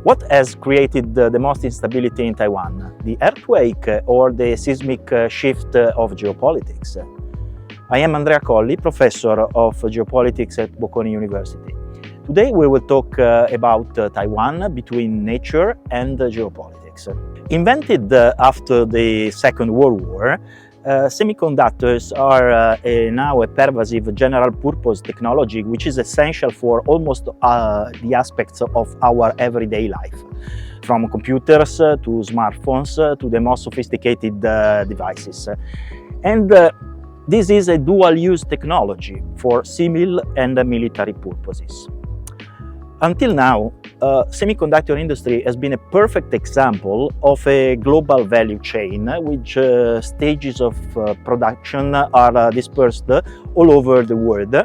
What has created the most instability in Taiwan? The earthquake or the seismic shift of geopolitics? I am Andrea Colli, professor of geopolitics at Bocconi University. Today we will talk about Taiwan between nature and geopolitics. Invented after the Second World War, semiconductors are now a pervasive general-purpose technology which is essential for almost the aspects of our everyday life, from computers to smartphones to the most sophisticated devices. And this is a dual-use technology for civil and military purposes. Until now, semiconductor industry has been a perfect example of a global value chain, which stages of production are dispersed all over the world,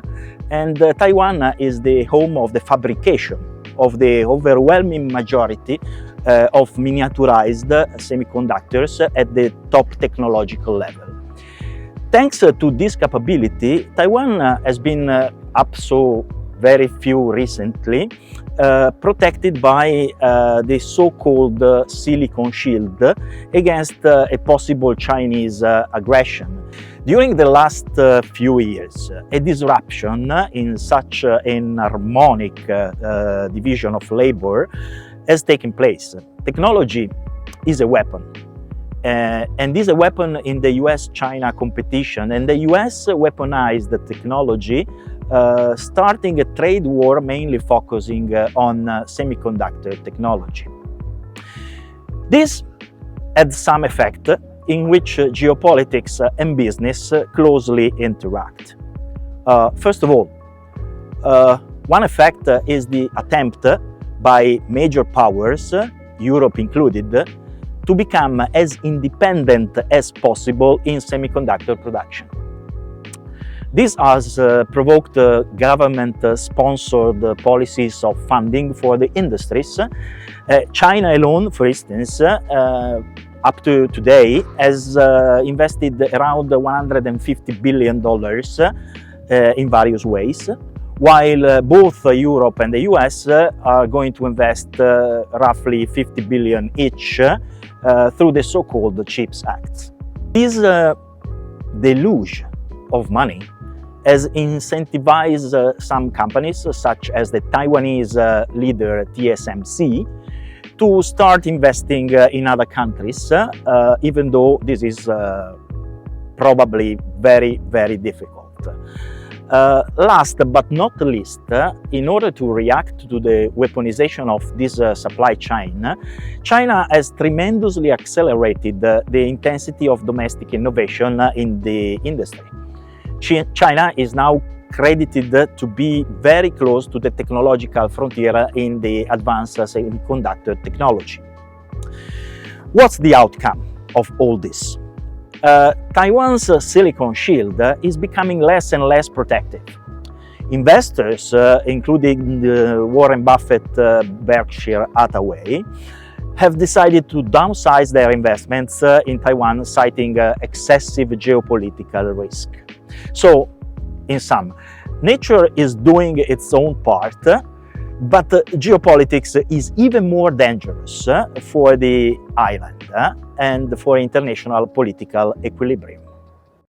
and Taiwan is the home of the fabrication of the overwhelming majority of miniaturized semiconductors at the top technological level. Thanks to this capability, Taiwan has been up so very few recently, protected by the so-called silicon shield against a possible Chinese aggression. During the last few years, a disruption in such an harmonic division of labor has taken place. Technology is a weapon. And is a weapon in the US-China competition, and the US weaponized the technology, starting a trade war mainly focusing on semiconductor technology. This had some effect in which geopolitics and business closely interact. First of all, one effect is the attempt by major powers, Europe included, to become as independent as possible in semiconductor production. This has provoked government-sponsored policies of funding for the industries. China alone, for instance, up to today, has invested around $150 billion in various ways, while both Europe and the US are going to invest roughly $50 billion each through the so-called CHIPS Act. This deluge of money has incentivized some companies, such as the Taiwanese leader TSMC, to start investing in other countries, even though this is probably very, very difficult. Last but not least, in order to react to the weaponization of this supply chain, China has tremendously accelerated the intensity of domestic innovation in the industry. China is now credited to be very close to the technological frontier in the advanced semiconductor technology. What's the outcome of all this? Taiwan's silicon shield is becoming less and less protective. Investors, including Warren Buffett, Berkshire Hathaway, have decided to downsize their investments in Taiwan, citing excessive geopolitical risk. So, in sum, nature is doing its own part, but geopolitics is even more dangerous for the island and for international political equilibrium.